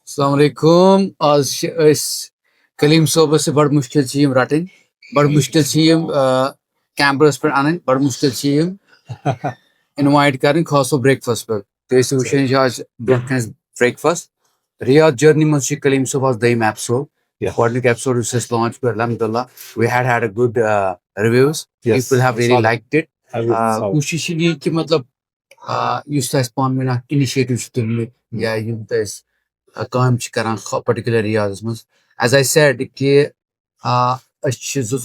अस्सलाम वालेकुम। आज छ अस कलीम सोबत से बड़ मुश्किल छ यम रटन, बड़ मुश्किल छ यम कैमरास पे अनन, बड़ मुश्किल छ यम इनवाइट करन खास ब्रेकफास्ट पे। तो इस वुशन छ आज ब्रेकफास्ट रियाद जर्नी में छ कलीम सोब आज दयम episode Quadric episode was just launched, but Alhamdulillah, we had a good reviews. Yes, People have really solid. liked it. I would solid. कोशिश ये कि मतलब युस तस पान में ना इनिशिएटिव तुलने या यम तस काम करान पर्टिकुलर रियाज मज एज आई सेड कि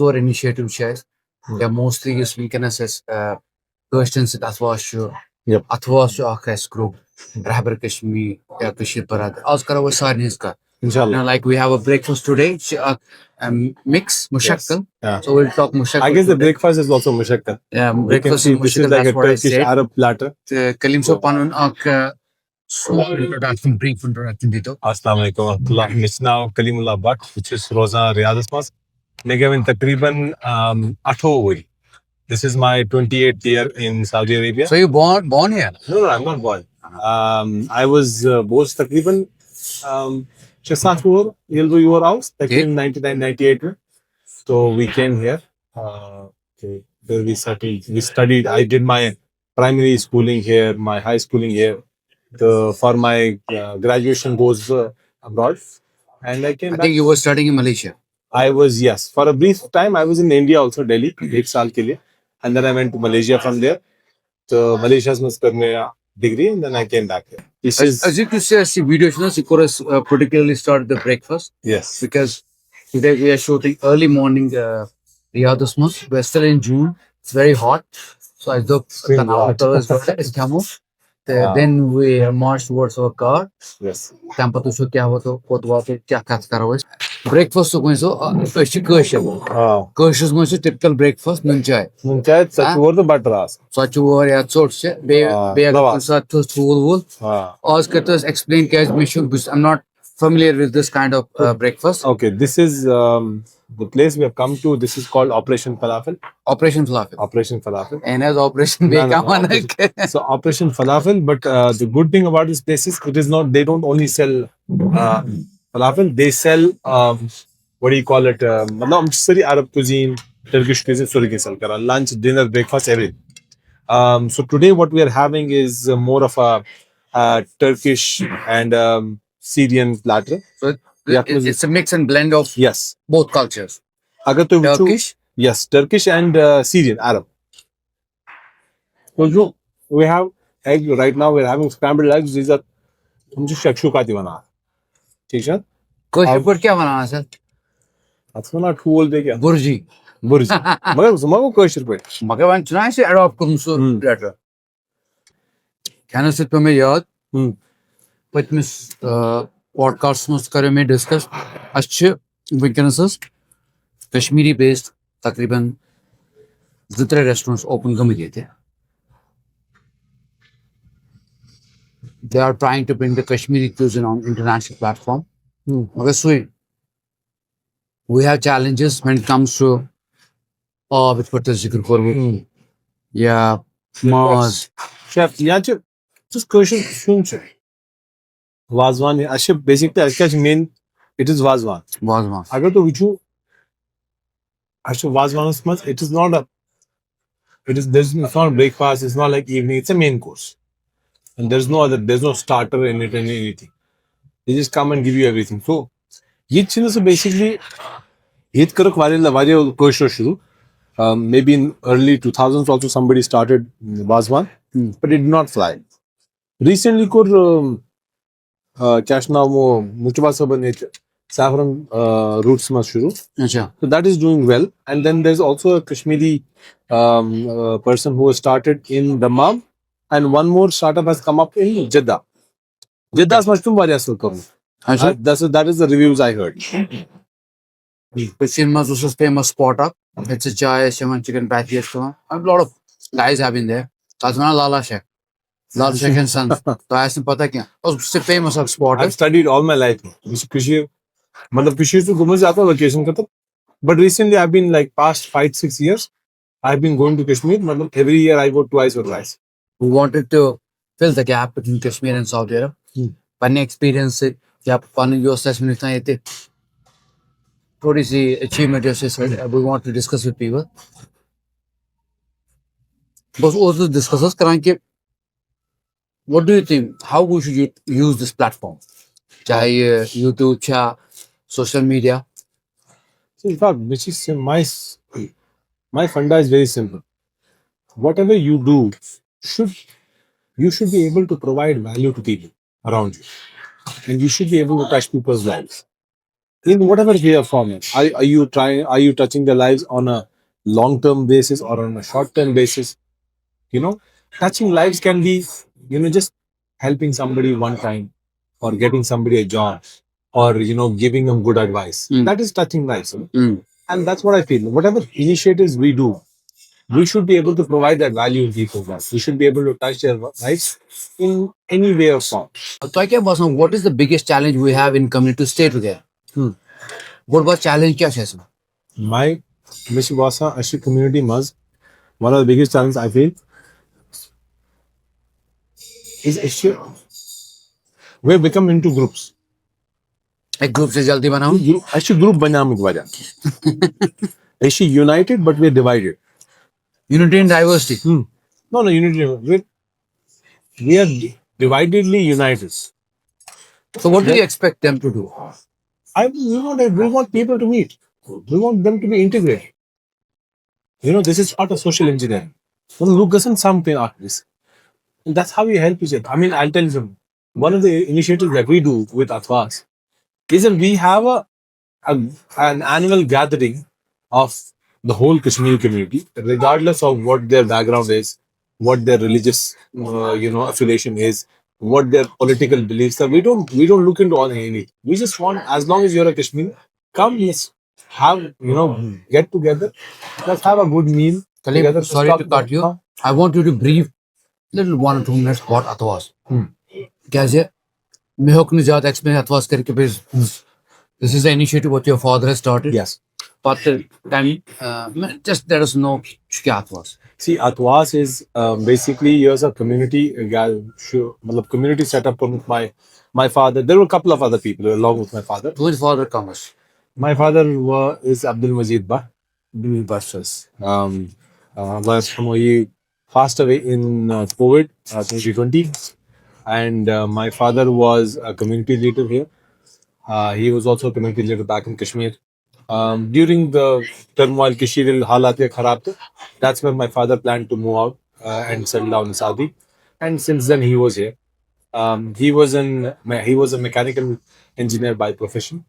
जोर इनिशिएटिव या मोस्टली इस वनकनस क्वेश्चन से अथवास अथवास ग्रुप रहबर कश्मीर या कशीर बरादर आज करो सारे का Inshallah. like we have a breakfast today mix mushakkal. Yeah. So we'll talk mushakkal I guess the today. breakfast is also mushakkal. Yeah, You can breakfast see is this is mushakkal, like a that's what I Turkish said. Arab platter. Kalim so panun ak small introduction, brief introduction dito. Assalamu alaikum wa rahmatullah. It's now Kalimullah Butt, which is Rosa Riyadh Mas. Negamin takriban 8 wari. This is my 28th year in Saudi Arabia. So you born here? No, I'm not born. I was born takriban 6-7 were yılda you were out takriban 99-98 में. So we came here. Where we settled. We studied. I did my primary schooling here, my high schooling here. For my graduation goes abroad, and I came I back. think you were studying in Malaysia. I was, yes, for a brief time. I was in India also, Delhi, 1 साल के लिए, and then I went to Malaysia from there. So Malaysia's must करने degree, and then I came back here. This is As you could see videos, you know, particularly started the breakfast yes. because today we are shooting early morning Riyadh month. We're still in June. It's very hot. So I look Extremely hot. camel. Then we march towards our car. Yes. Tempo to क्या हो तो कोतवा पे क्या काट करो इस breakfast तो कोई सो ऐसी कोशिश में से typical breakfast नून चाय Muncayet saçı orada batras. Sachchu और या चोट से बे अगर कुछ साथ तो फूल वूल आज करते हैं explain क्या है mission because I'm not familiar with this kind of breakfast. Okay, this is the place we have come to. This is called Operation Falafel. Operation Falafel. Operation Falafel. And as Operation No, no, Operation. So Operation Falafel, but the good thing about this place is it is not. They don't only sell falafel. They sell what do you call it? मतलब सारी Arab cuisine, Turkish cuisine, सारी के sell करा. Lunch, dinner, breakfast, everything. So today what we are having is more of a Turkish and Syrian platter. So it's a mix and blend of Yes. both cultures. अगर तो Turkish. Yes, Turkish and Syrian, Arab. So we have egg right now. We're having scrambled eggs. These are हम जो shakshuka बना ठीक है कोई पर क्या बनाना सर अथवा ठूल दे क्या बुर्जी बुर्ज मगर उसमें कोशिश पे मगर वन चुनाव से अडॉप्ट करूँ सो प्लेटर कहने से तुम्हें याद पच्चीस पॉडकास्ट में करें में डिस्कस अच्छे विकनेसेस कश्मीरी बेस्ड तकरीबन जितने रेस्टोरेंट्स ओपन कम किए थे they are trying to bring the Kashmiri cuisine on international platform. Okay, we have challenges when it comes to with what is zikr korbu. Yeah, Mars. Chef, yeah, just question sunche. Vazwan है अच्छे basically अच्छे main it is vazwan. Vazwan. अगर तो विचु अच्छे vazwan उसमें it is not a it's not breakfast. It's not like evening. It's a main course. And there's no starter in it and anything. They just come and give you everything. So, ये चीज़ so basically ये करक वाले कोशिश शुरू. Maybe in early 2000s also somebody started Vazwan, but it did not fly. Recently core क्या नाम वो मुचबा सब ने saffron roots में शुरू. अच्छा. So that is doing well. And then there's also a Kashmiri person who has started in Dammam. And one more startup has come up in Jeddah. Jeddah's much too various welcome. That is the reviews I heard. Pishirma's also famous spot up. It's a chai, shaman chicken patty restaurant. A lot of guys have been there. That's one Lala Shek. Lala Shek and Sons. So I asked him pata kya. It's a famous spot. I've studied all my life. Kashmir to घूमने जाता vacation करता. But recently I've been like past 5-6 years. I've been going to Kashmir. Every year I go twice or thrice. We wanted to fill the gap between Kashmir and Saudi Arabia. Funny experience क्या पानी जो assessment इतना ये थे थोड़ी सी achievement जैसे we want to discuss with people. बस वो तो discuss कराएं कि what do you think? How we should use this platform? चाहे ये YouTube या social media. So in fact, which is my funda is very simple. Whatever you do, should you should be able to provide value to people around you, and you should be able to touch people's lives in whatever way or form. Are you trying? Are you touching their lives on a long-term basis or on a short-term basis? You know, touching lives can be, just helping somebody one time, or getting somebody a job, or giving them good advice. Mm. That is touching lives. Mm. And that's what I feel. Whatever initiatives we do, we should be able to provide that value in people's lives. We should be able to touch their lives in any way or form. तो क्या बात what is the biggest challenge we have in community to stay together? What was challenge क्या है इसमें? My Mishibasa Ashi community was one of the biggest challenges I feel is issue. We've become into groups. एक group से जल्दी बनाओ. Ashi group banamik waja. Ashi united but we're divided. Unity and diversity. No, unity. We are dividedly united. So what do you expect them to do? We want people to meet. We want them to be integrated. This is part of social engineering. Look isn't something like this. And that's how we help each other. I mean, I'll tell you something. One of the initiatives that we do with Atwas is that we have an annual gathering of the whole Kashmir community, regardless of what their background is, what their religious, affiliation is, what their political beliefs are. We don't look into all any. We just want, as long as you're a Kashmiri, come, let's have, get together, let's have a good meal. Kaleem, sorry to cut you. Huh? I want you to brief little 1 or 2 minutes about Atwas. कैसे मैं होक ने ज़्यादा explain Atwas करके फिर this is the initiative what your father has started. Yes. But just let us know क्या Atwas. See, Atwas is basically here's a community, community set up with my father. There were a couple of other people along with my father. Who is father comes? My father is Abdul Majid Ba. He passed away in COVID 2020, and my father was a community leader here. He was also a community leader back in Kashmir. During the turmoil, Kashmir halat kharab the, that's when my father planned to move out and settle down in Saudi. And since then, he was here. He was a mechanical engineer by profession,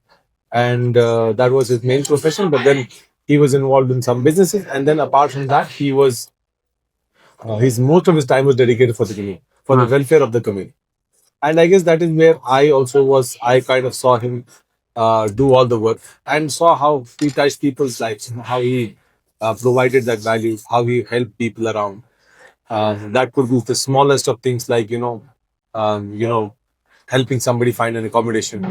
and that was his main profession. But then he was involved in some businesses, and then apart from that, he was most of his time was dedicated for the community, for the welfare of the community. And I guess that is where I also was. I kind of saw him do all the work and saw how he touched people's lives, how he provided that value, how he helped people around. That could be the smallest of things, like helping somebody find an accommodation,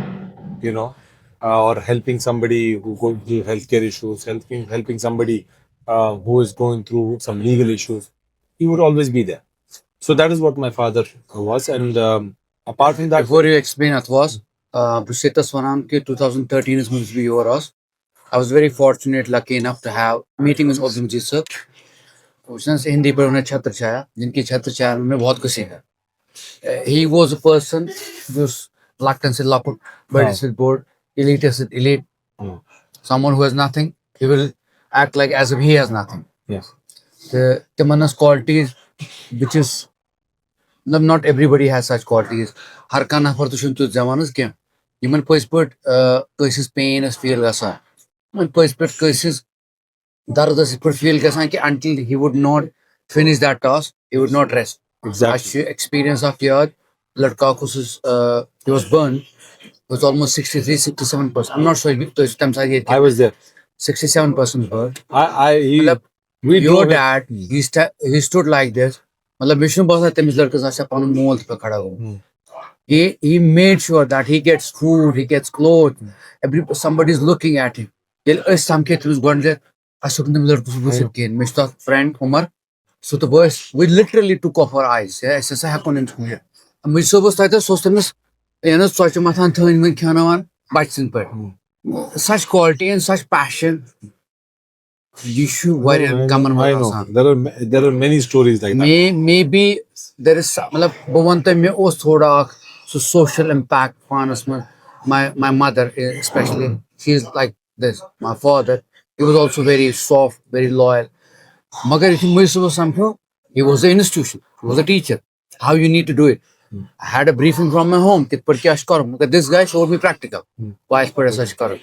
or helping somebody who going through healthcare issues, helping somebody who is going through some legal issues. He would always be there. So that is what my father was. And apart from that, Before you explain Atwas, Brusheta Swanam ke 2013 is going to be yours. I was very fortunate, lucky enough to have meeting with Abdul Majid sir. उसने हिंदी पर उन्हें छत्र छाया, जिनकी छत्र छाया में बहुत कुछ सीखा. He was a person who's reluctant to lock, but it's bored, elite is elite. Someone who has nothing, he will act like as if he has nothing. yes, The Tamanna's qualities, which is not everybody has such qualities. हर का नफर तो शुन तो जमानस क्या? Yemen poised पर कैसे pain is feel गसा. Yemen poised पर कैसे दर्द is पर feel गसा कि until he would not finish that task, he would not rest. exactly. Experience of your लड़का को he was burned. It was almost 63-67%. I'm not sure if to time size I was there. 67% burned. We Your drove it. dad, he stood like this. मतलब विष्णु बहुत तमिज लड़के साथ अपन मोल पे खड़ा हो. He made sure that he gets food, he gets clothes. Somebody's looking at him. इस शाम के तुझ गंजे अशोक ने लड़कों से बुझे के mister friend Umar. So the boys, we literally took off our eyes. Yeah, ऐसे ऐसा happen in here. मुझे सुबह सोचते हैं you know, such a mathan thun when kanawan bachsin per. Such quality and such passion. You should worry and come on. I know. There are many stories like that. Maybe there is मतलब बो वंत में ओस थोड़ा so social impact पानस में my mother especially she is like this. My father, he was also very soft, very loyal. मगर if you miss something, he was the institution, he was a teacher. How you need to do it. I had a briefing from my home. कित पर क्या करो? मगर this guy showed me practical. Why पर ऐसा करो?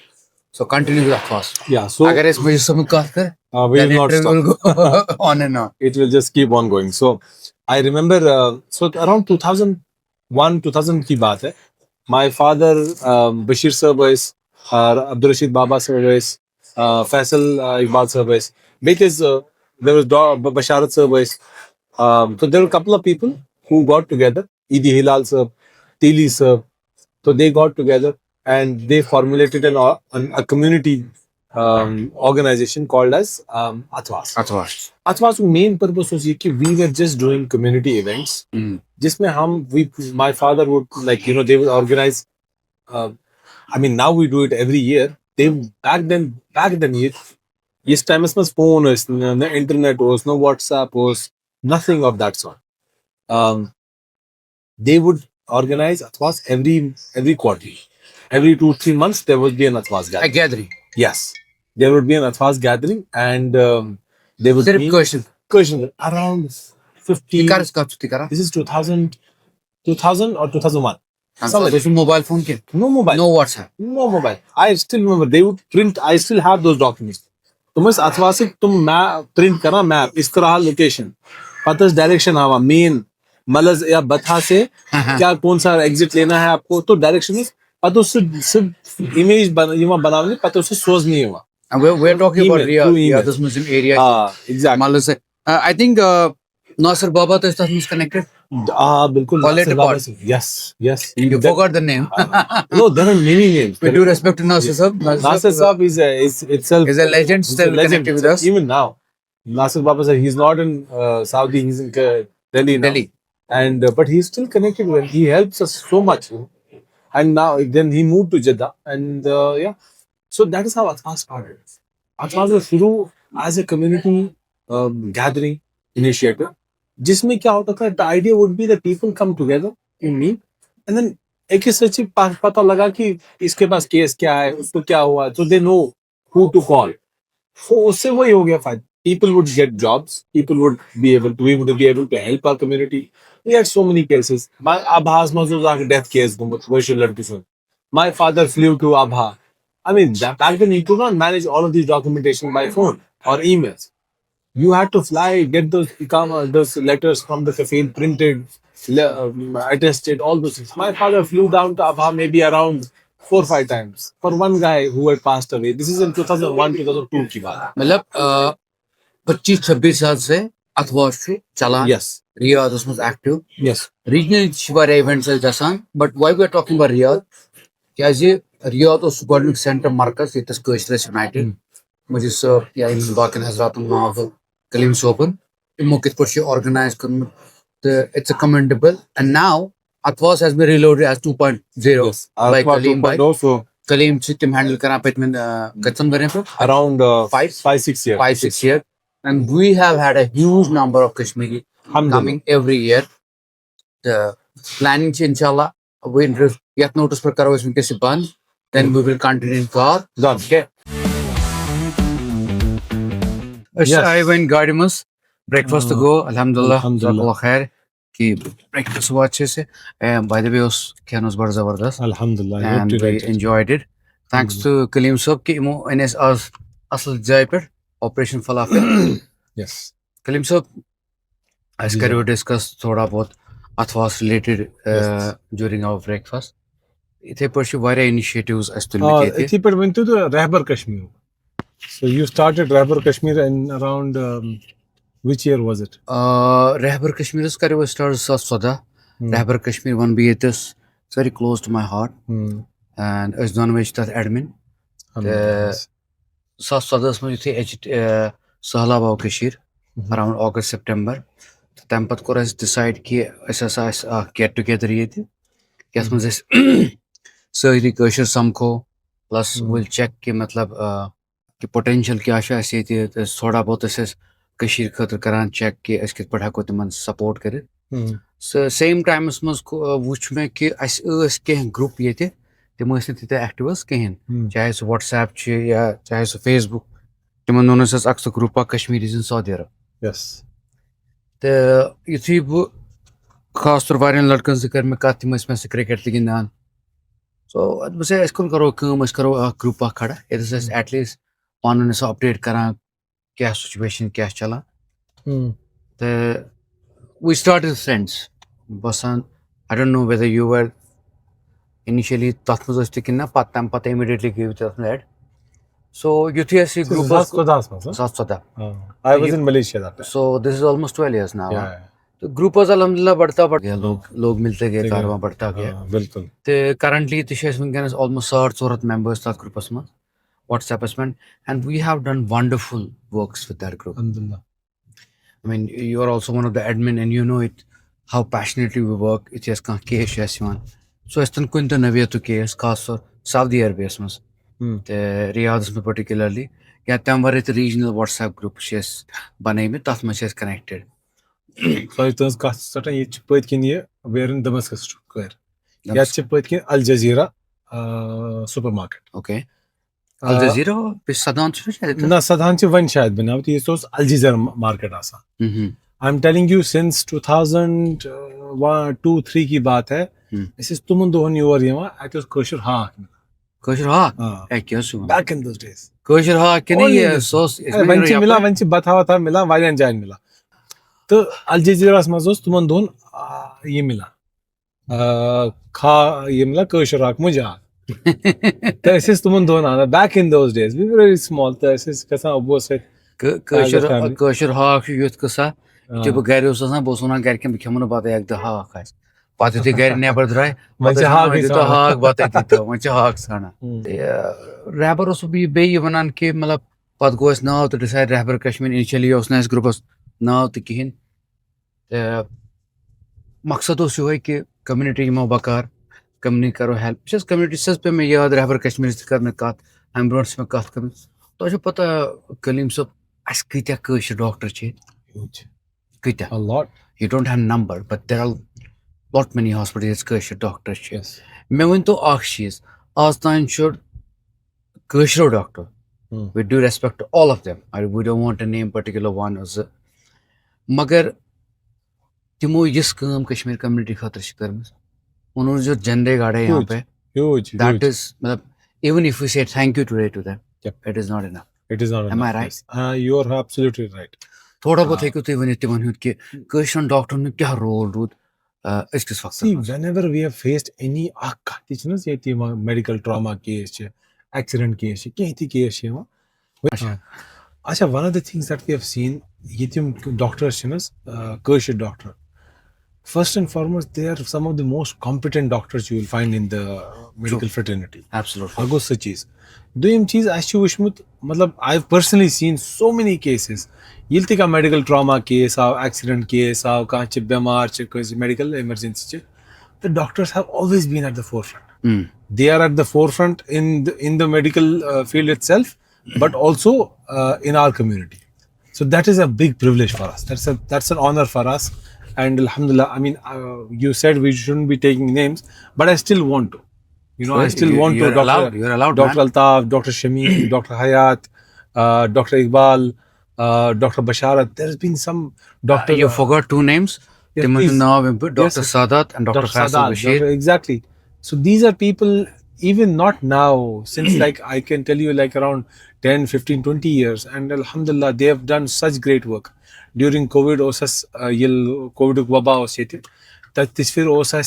So continue with that fast. Yeah. So अगर इस मुझे सब कह कर we will then not interview stop. will go on and on. It will just keep on going. So I remember, so around 2001, 2000 की बात है. My father, Bashir sir was, Abdul Rashid Baba sir was, Faisal Iqbal sir was. Because there was Basharat sir was. So there were a couple of people who got together. Idi Hilal sir, Tili sir. So they got together and they formulated a community organization called as Atwas. Atwas. Atwas का main purpose was ये कि we were just doing community events जिसमें हम my father would like you know they would organize I mean now we do it every year they back then इस time में phone was no internet was no WhatsApp was nothing of that sort they would organize Atwas every quarter every 2-3 months there would be an Atwas A gathering gathering. yes there would be an Atwas gathering and they would Sirf be question. around 50 Tikaras kaç tikara? this is 2000 or 2001 Something like mobile phone ke? no mobile No WhatsApp. no mobile I still remember they would print I still have those documents तुम इस अथवा से तुम map print करना map इस तरह location पतस direction आवा main मलज या बथा से क्या कौन सा एग्जिट लेना है आपको तो डायरेक्शन में पतो सिर्फ इमेज बनाने पतो से सोच नहीं हुआ And we're talking about Email, Riyadh. through email. Yeah, this Muslim area. exactly Malu se. I think Nasir Baba to is connected. बिल्कुल Or later part. yes You forgot the name. no there are many names With due respect to Nasir Sahab. Nasir Saab is itself is a legend he's still a legend connected with us. even now Nasir Baba sir he's not in Saudi he's in Delhi now Delhi. and but he's still connected with he helps us so much and now then he moved to Jeddah and yeah so that is how Atwas started Atwas was शुरू as a community gathering initiative जिसमें क्या होता था the idea would be that people come together in meet and then एक ही सच्ची पता लगा कि इसके पास केस क्या है उसको क्या हुआ so they know who to call so उससे वही हो गया फायदा people would get jobs people would be able to help our community we had so many cases my Abha's Mazuzak death case my father flew to Abha I mean back then you could not manage all of these documentation by phone or emails you had to fly, get those those letters from the cafe printed, attested, all those things. My father flew down to Abha maybe around 4 or 5 times for one guy who had passed away. This is in 2001, 2002 की बात. मतलब 25-26 साल से अथवाश से चला Yes. Riyadh was active. Yes. Regional वाले events है जैसा. But why we are talking about Riyadh? क्या ये Riyadh was government center markers it is Kuwait United. मुझे सर या इन बाकिन हज़रातुन माफ़ Kalim Sopan. Mokit Porshi organized. It's a commendable. And now Atwas has been reloaded as 2.0 Yes. by Kalim. Also Kalim system handle करना पे में कितना around 5-6 years. 5-6 years. And we have had a huge number of Kashmiri coming every year. The planning inshallah we yet notice per karo isme kisi band. Then we will continue in car. Done. Okay. Yes. I went Gardimus. Breakfast to go. Alhamdulillah. Alhamdulillah. Khair. कि breakfast हुआ अच्छे से. By the way, उस खाना उस बड़ा जबरदस्त. Alhamdulillah. And we enjoyed it. Thanks to Kalim Sob कि इमो इन्हें असल जाय पर Operation Falafel. Yes. Kalim Sob, as we discuss थोड़ा बहुत Atwas related during our breakfast. इथे पर शु वारिया initiatives as to लिखे थे. इथे पर went to the Rahbar Kashmir. So you started Rahbar Kashmir in around which year was it? Rahbar Kashmir is kare was started Sada. Rahbar Kashmir one be it is very close to my heart. And as done which that admin. Sada is मुझे थे Sahlaba Kashir around August September. Tampat को रस decide कि ऐसा get together ये थी. Yes मंज सारी कशर समखो प्लस विल चेक कि मतलब कि पोटेंशियल क्या थोड़ा बहुत कशीर खतर करान चेक कि अस कित पट हको तिमन सपोर्ट कर सेम टाइमस मज वुच मे कि कह ग्रुप ये तिम तीत एक्टिव कहें चाहे सह व्हाट्सएप या चाहे सह फेसबुक तिमन दोन सह group Kashmiris in Saudi Arab yes तो युथी बह खास तौर वारियन लड़कन से कर मे कत तिम मे क्रिकेट ते गिंदान सो बस करो करो ग्रुप खड़ा ये एटलीस्ट पान अपडेट करान क्या सिचुएशन क्या चलान तो we started friends basan I don't know whether you were initially tath maz asti kinna tam pata immediately gave it add so yuthi asi group I was in Malaysia that time. so this is almost 12 years now Yeah, तो group alhamdulillah बढ़ता गया लोग मिलते गए कारवां बढ़ता गया बिल्कुल तो currently तो शेष वंकस almost 60 members तथ ग्रुपस में WhatsApp में and we have done wonderful works with that group alhamdulillah I mean, you are also one of the admin, and you know it how passionately we work. It is kind case yes one. So it's kun to navia to case खास तौर Saudi Arabia में ते Riyadh में particularly या तम वर regional WhatsApp group शेष बने में तथ में शेष connected. Sorry, तुझ का सटा ये चिपट किन ये we're in Damascus Square. या चिपट किन Al Jazeera supermarket. Okay. Al Jazeera पे सदान चुने शायद ना सदान चे वन शायद बनावट ये तो Al Jazeera market आसा. I'm telling you since 2001-2-3 की बात है. इस तुमन दोहन यूर ये वहाँ ऐसे कशर हाँ क्या सुन back in those days. कशर हाँ कि नहीं ये सोस वंची बतावा था मिला वायरन जाइन मिला. तो Al Jazeera मज़ोस तुमन दोहन ये मिला. खा ये मिला कशर हाँ मुझे तो ऐसे तुमन दोन आना back in those days we were very small तो ऐसे कैसा अब्बू से कशर हाक युथ कसा जब घर बह घर कम खमन बत एक दह हाक पे घर नबर द्राय हाक बत वो हाक ाना रहबर बे वन कि मतलब पे गो नाव तो डिसाइड रहबर कश्मीर इनिशियली ग्रुपस नाव तो कहें मकसद यो कि कम्युनिटी यमो बकार कम्युनिटी करो हेल्प कम्युनिटी पे मे याद रहबर कश्मीर कर मे कत अम ब्रो मे कत कर तो पता कलीम सब अस कत्या कशर डॉक्टर कत्या you don't have number but there are lot many hospitals कशर डॉक्टर मे वन तो चीज आज तान कशरो doctor with due respect to all of them we don't want to name particular one मगर तिमो यस काम कश्मीर कम्युनिटी खतर कर उन्होंने जो झंडे गाड़े यहाँ पे that is मतलब even if we say thank you today to them it is not enough am I right you are absolutely right थोड़ा बहुत है कि तो वन तिमन कि कशर डॉक्टर ने क्या रोल रूद इसकिस वक्त see whenever we have faced any ये medical trauma case accident case कहीं case अच्छा one of the things that we have seen ये तिम doctors crusher doctor first and foremost, they are some of the most competent doctors you will find in the medical fraternity. Absolutely. Agos such cheez. Doim cheez ashu wishmut. Matlab I've personally seen so many cases. Yilti ka medical trauma case, accident case, kahan che bemar che कोई medical emergency che. The doctors have always been at the forefront. They are at the forefront in the medical field itself, but also in our community. So that is a big privilege for us. That's an honor for us. And alhamdulillah, I mean, you said we shouldn't be taking names, but I still want to. I still want to. You're allowed, Dr. Altaf, Dr. Shamim, Dr. Hayat, Dr. Iqbal, Dr. Basharat. There's been some doctor. You forgot two names. Yes, Dr. Sadat and Dr. Faisal Bashir. Exactly. So these are people, even not now, since like I can tell you like around 10, 15, 20 years. And alhamdulillah, they have done such great work. During COVID, COVID waba osete. That this फिर ओसा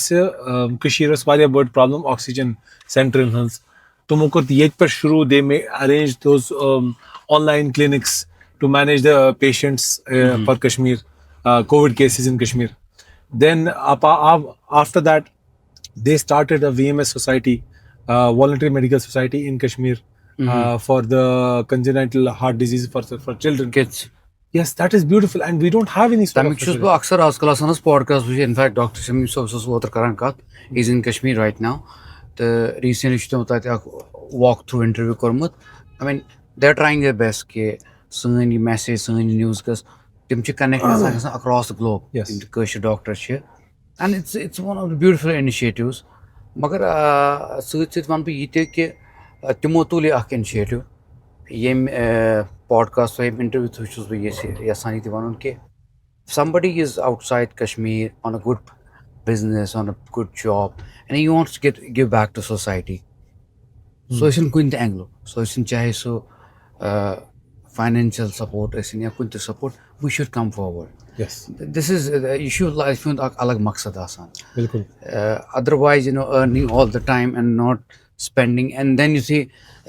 कशीरस वाले बड़ problem oxygen center in Hans. तुमको ये पर शुरू they may arrange those online clinics to manage the patients for Kashmir, COVID cases in Kashmir. Then after that, they started a VMS society, voluntary medical society in Kashmir for the congenital heart disease for children. Kids. Yes, that is beautiful, and we don't have any sort of Tamek छुस बह अक्सर आजकल आसान podcast वुझे in fact Dr. Shamim Sob सस ओतर करन कत is in Kashmir right now the recently छु तम तत walk through interview kormut I mean they're trying their best ke sun ye message sun ye news gas tim ch connect across the globe Yes. in the Kashmir doctor ch and it's one of the beautiful initiatives magar sit wan beh yite ke timo tuli ak initiative yem podcast or interview thus beh yasan yite wanun ke somebody is outside Kashmir on a good business, on a good job, and he wants to give back to society. So it's in Quint Anglo. So it's in chahe so financial support, it's in Quint support, we should come forward. Yes, This is you should life with alag maqsad asan. bilkul. Otherwise, earning all the time and not spending, and then you see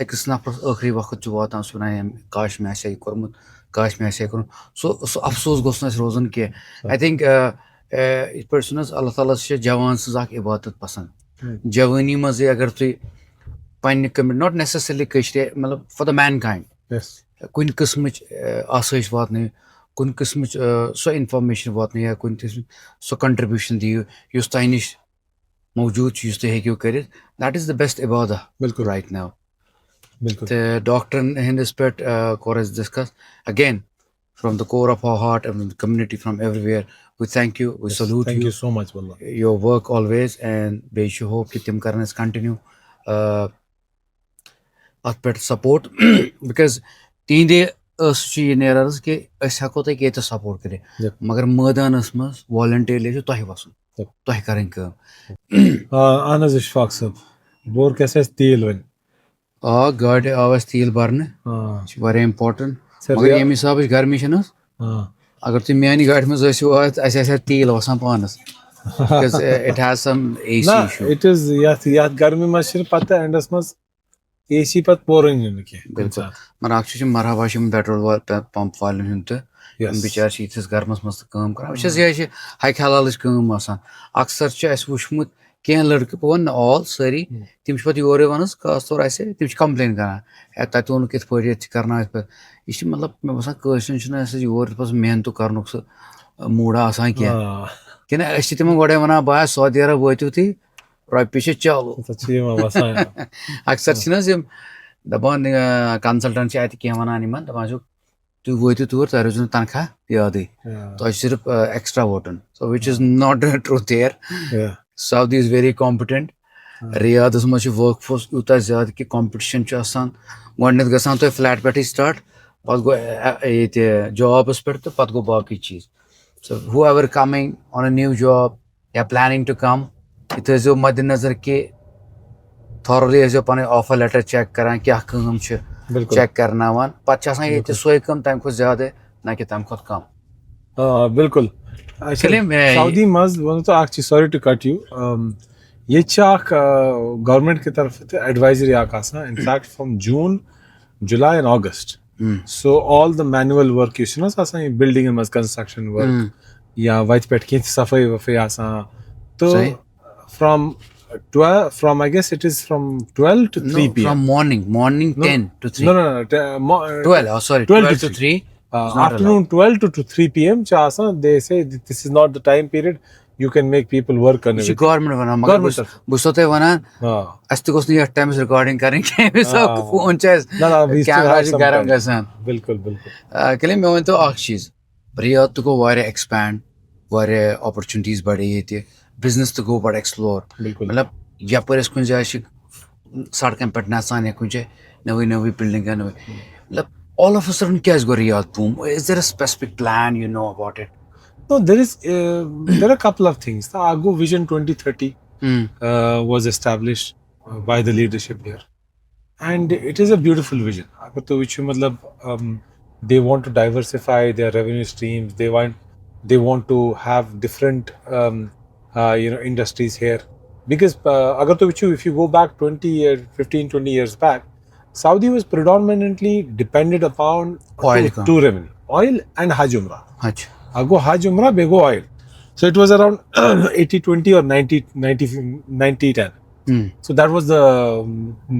एक snapper आखिरी वक्त जो वातान सुनाए काश में ऐसे ही करूँ काश में ऐसे ही करूँ so अफसोस गोस न रोजन के I think इस पर्सनस अल्लाह ताला से जवान से जाक इबादत पसंद जवानी मज़े अगर तुई पाइन कमिट not necessarily कश्रे मतलब for the mankind Yes, कुन किस्मच आसाइश वातने कुन किस्मच सो इन्फॉर्मेशन वातने या कुन किस्मच सो कंट्रीब्यूशन दियो युस ताई निश मौजूद युस ते हेक्यो करित that is the best ibadah बिल्कुल right now. बिल्कुल. The doctor in this pet chorus discuss again from the core of our heart and the community from everywhere. We thank you, we salute Thank you, you so much, wallah. your work always, and we should hope that Tim Karnas continue at pet support because तीन दे ये नेरस के हको तुम ये support करे Yep. मगर मैदानस मज voluntarily तुह वसन Yep. तुह करें कम Ahn haz Ishfaq sab. Bor kaise तेल वन. आ गाड़ी आवाज तेल भरने हाँ. वारिया इम्पोर्टेंट Sir, मगर ये हिसाब गर्मी छन हाँ. अगर तुम मेरी गाड़ी में ऐसे तेल वसान पानस because it has some AC Na, issue. it is yath garmi mas shir pata endas mas AC pat pouring ke. बिल्कुल मगर अक्ष मरहबा पेट्रोल पंप वालन हुंद तो Yes. बिचार इस गर्मस मज काम कर यह हक हलाल कम अक्सर वुचमुत कह लड़के बह वन ऑल सारी तम पे योर वन खास तौर तम कंप्लेन करान तत वोन कित करना यह मतलब मे बसान योर मेहनत कर सह मूडा आसान कह कि तम गो वन बह सऊदी अरब वो तुम रोपये चालू अक्सर दपान कंसल्टेंट कह वन दपान तुम वो तौर तुम रोज तनख्वाह याद तुम सिर्फ एक्स्ट्रा वोटन so which is not truth there Saudi is very competent Riyadh मज वर्क फोर्स यूत ज्यादा कि कंपटिशन गोडनथ गसान तुम फ्लैट पे स्टार्ट पे गो ये जॉबस पे तो पे गो बाकी चीज सो whoever coming on a new job या planning to come ये थो मद्देनजर कि थॉरली पे ऑफर लेटर चेक करान क्या कम चेक करना पे सोई कम तम खुद ज्यादा ना कि तम खुद कम बिल्कुल. चलिए Saudi maz वन तो आख sorry to cut you. ये चाक गवर्नमेंट की तरफ से एडवाइजरी आकाश ना in fact from June, July and August. So all the manual work you know आसान building and construction work या वाइट पेट की सफाई वफाई आसान तो from I guess it is from 12 to 3 p.m. from morning 10 to 3 no 12 oh sorry 12 to 3 afternoon 12 to 3 p.m. Chasa, they say this is not the time period you can make people work on it. Government wana magar busote wana astigos ni time recording करेंगे सब phone chess camera जी गरम गसान बिल्कुल कले मैं तो आख चीज Riyadh तो को वारे एक्सपैंड वारे अपॉर्चुनिटीज बढ़े ये बिजनेस तो को बड़ा एक्सप्लोर मतलब यपर इस कुछ जाए सड़कें पर नसान है कुछ नवी बिल्डिंग है मतलब all of a sudden क्या is Riyadh boom? Is there a specific plan you know about it? No, there are a couple of things. The Ago Vision 2030 was established by the leadership here, and it is a beautiful vision. Which they want to diversify their revenue streams. They want to have different industries here because if you go back 15-20 years back, Saudi was predominantly dependent upon two revenue, oil and Hajj Umrah. Ago Hajj Umrah, bego oil. So it was around 80-20 or 90-10. So that was the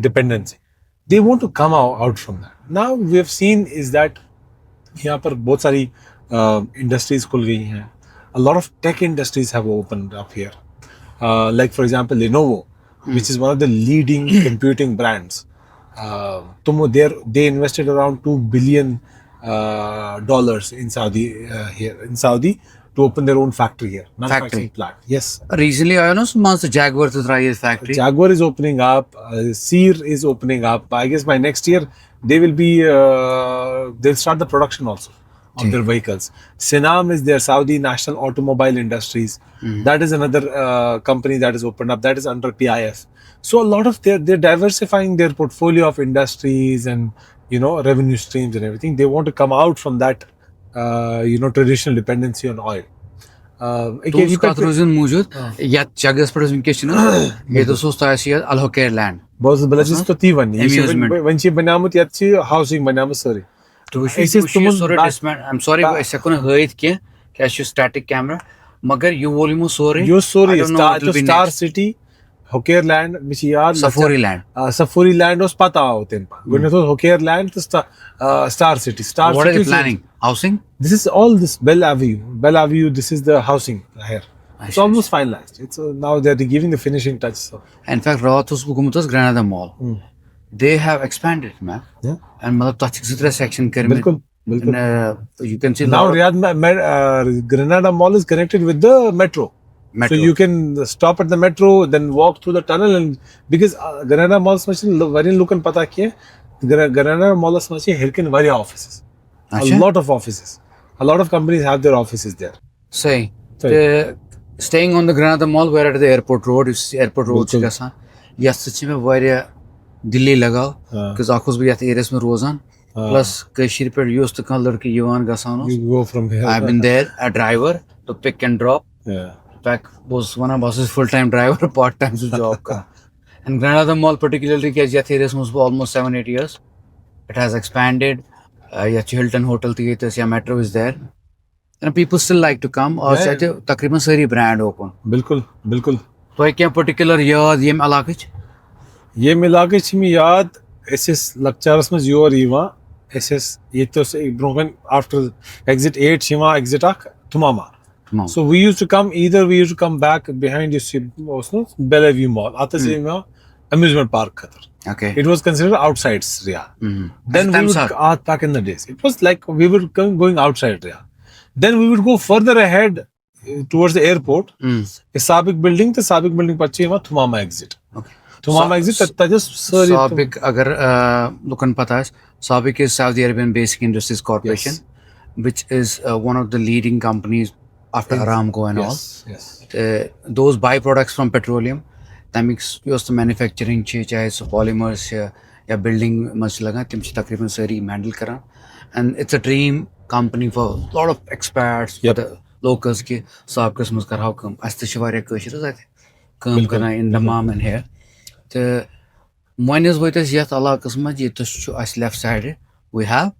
dependency. They want to come out from that. Now we have seen is that यहाँ पर बहुत सारी industries खुल गई हैं. A lot of tech industries have opened up here. Like for example, Lenovo, which is one of the leading computing brands. They invested around $2 billion dollars in Saudi here in Saudi to open their own factory here, manufacturing plant. Yes. Recently, I know some Jaguar to try his factory. Jaguar is opening up. Sear is opening up. I guess by next year they will be. They'll start the production also of their vehicles. Sinam is their Saudi National Automobile Industries. That is another company that is opened up. That is under PIF. So a lot of they're diversifying their portfolio of industries and revenue streams and everything. They want to come out from that traditional dependency on oil. तो उसका रोजन मौजूद या जगह पर वंकस ये तो अलहोकेर land बहुत बलजिस तो ती वन वन छी बनामत यत छी हाउसिंग बनामत सरी तो I'm sorry I couldn't hide के क्या static camera मगर you volume sorry Star City Hoker Land मिश याद Safari Land was पता होते हैं गुने तो Hoker Land तो Star City what are they planning housing this is all this Bell Avenue this is the housing here it's almost finalized it's now they're giving the finishing touch so in fact Rawatus Bukumatas Granada Mall they have expanded man yeah and मतलब तच्ची section कर बिल्कुल you can see now Riyadh Granada Mall is connected with the metro. So you can stop at the metro, then walk through the tunnel, and because Granada Mall is very looking pata kiya. Granada Mall is Hilkin very offices, a lot of offices, a lot of companies have their offices there. Say, staying on the Granada Mall, where at the airport road, airport road chika yes, सच्ची में वारिया दिल्ली लगाओ, because आखुस भी याते areas में रोजान, plus Kashir पर used to कहाँ लड़के युवान गसानो. You go from here. I've been there, a driver to pick and drop. Yeah. Back was one of boss's full-time driver, part-time job ka. And Granada Mall particularly was almost 7-8 years. It has expanded. Hilton Hotel theaters, Metro is there. And people still like to come. Or takriban sari brand open. बिल्कुल बिल्कुल. तो क्या particular याद ये इलाके में याद SS Lakcharas में जो रिवा SS ये तो broken after exit 8 Shima exit ak Tumama. So we used to come back behind Bellevue Mall. Amusement park. Okay. It was considered outside Riyadh. Then we would back in the days. It was like we were going outside Riyadh. Then we would go further ahead towards the airport. A Sabiq building pachi Thumama exit. Okay. Thumama exit Sabiq agar lookan pata hai Sabiq is Saudi Arabian Basic Industries Corporation, which is one of the leading companies after Aramco and all. Yes. Those byproducts from petroleum, that makes used to manufacturing chahe so polymers ya building much laga tim takriban sari handle kara, and it's a dream company for a lot of expats for the locals ki saab qismas karao kam asti shwariya kashir zate kam kana in the mom and here the one is with us yet Allah qismat ye to as left side we have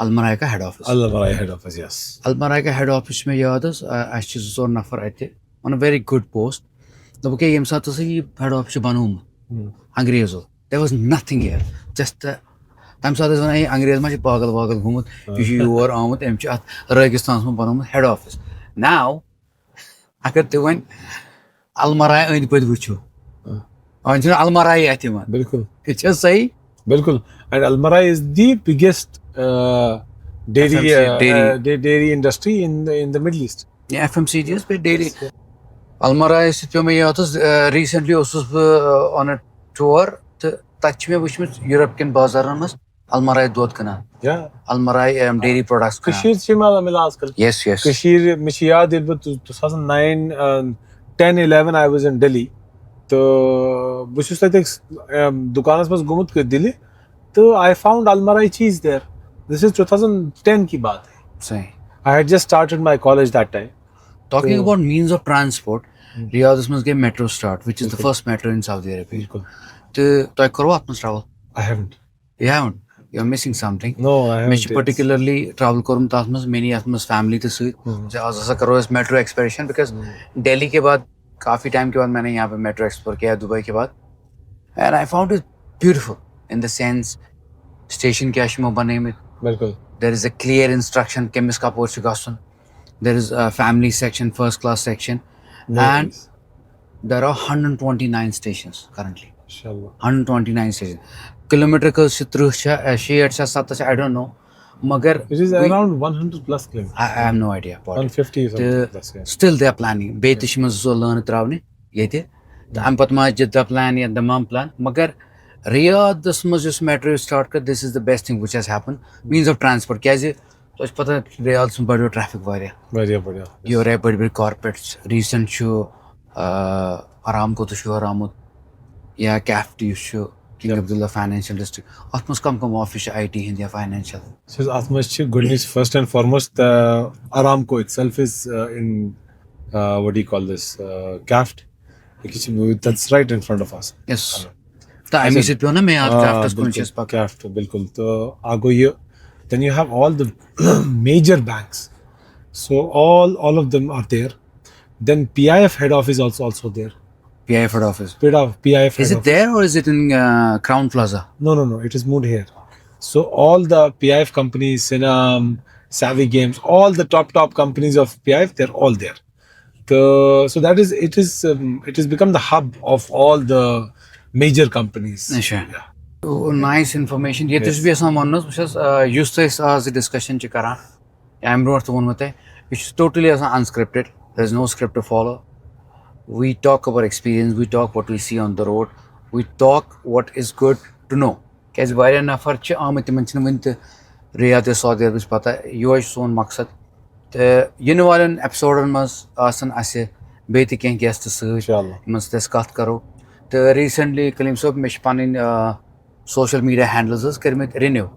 Almarai ka head office. Almarai head office, yes. Almarai ka head office में याद है अच्छी जोर नफर आए थे on a very good post. तो क्या ये मसात तो सही head office बनूँ अंग्रेज़ों. There was nothing here. Just तम साथ इस वनाई अंग्रेज़ में जो पागल घूमत you और आमत एम चात रेगिस्तान में बनूँ head office. Now अगर तो वन Almarai ऐन पर बुझो. और जो Almarai आती है बिल्कुल. It's just सही. बिल्कुल. And Almarai is the biggest dairy industry in the Middle East. Yeah, FMCGs पे dairy. Almarai से जो मैं यहाँ तो recently on a tour तो touch में बुझ में European बाज़ारों में Almarai दूध कना. Yeah. Almarai dairy products कना. कशीर से माला मिला आजकल. Yes. कशीर मिशिया दिल पर 2009, 10, 11 I was in Delhi. तो बुझ उससे तक दुकान से बस घूमत कर दिल्ली. तो I found Almarai cheese there. This is 2010 की बात है. सही. I had just started my college that time. Talking about means of transport, Riyadh must get metro start, which is the first metro in Saudi Arabia. तो एक करो आपने travel? I haven't. You haven't? You're missing something. No, I haven't. मैं particularly travel करूँ तो आपने many आपने family तो सुई. आज ऐसा करो इस metro expedition because Delhi के बाद काफी time के बाद मैंने यहाँ पे metro explore किया दुबई के बाद, and I found it beautiful in the sense station के आश्रम बने में. बिल्कुल. There is a clear instruction kemis kapur chu gasun. There is a family section, first class section, and Nice. there are 129 stations currently. Inshallah. 129 stations. Kilometer ka shitru share sat I don't know. Magar It is around 100 plus kilometers. I have no idea about it. 150 or something The, plus. Yeah. still they are planning. Beitish mas so learn travni yete. The ampat ma jidda plan ya damam plan. Magar Riyadh this mas just metro start ka this is the best thing which has happened. Means of transport. Kaise तो पता है Riyadh से बड़ा traffic वारिया बढ़िया. ये हो रहा है बड़ी बड़ी कॉर्पोरेट्स रीसेंट शो आराम को तो शो आराम या कैफ्टी शो King Abdullah Financial District अत मस कम office IT Hindi financial So Atmash, good news. First and foremost, the Aramco itself is in what do you call this? CAFT. That's right in front of us. yes तो I miss it पे ना मैं आज कैफ्टस conscious पाक CAFT, बिल्कुल. तो आगो ये, then you have all the major banks. So all of them are there. Then PIF head office also there. PIF head office PIF head is it office. there or is it in Crown Plaza No. It is moved here. So all the PIF companies, Sinam, Savvy Games, all the top companies of PIF, they're all there. So that is it has become the hub of all the major companies. अच्छा तो nice information ये तुझ भी ऐसा मानना बस use तो इस आज discussion च करा I'm not the one with it it's totally as unscripted there's no script to follow we talk about experience we talk what we see on the road we talk what is good to know कैसे वारिया नफर च आमत मंचन वंत Riyadh Saudi अरब पता यो सोन मकसद तो इन वालन एपिसोडन मज आसन असे बेत कह गेस्ट Inshallah. सस कत करो तो रिसेंटली कलीम साहब मे पन social media handles करमित renew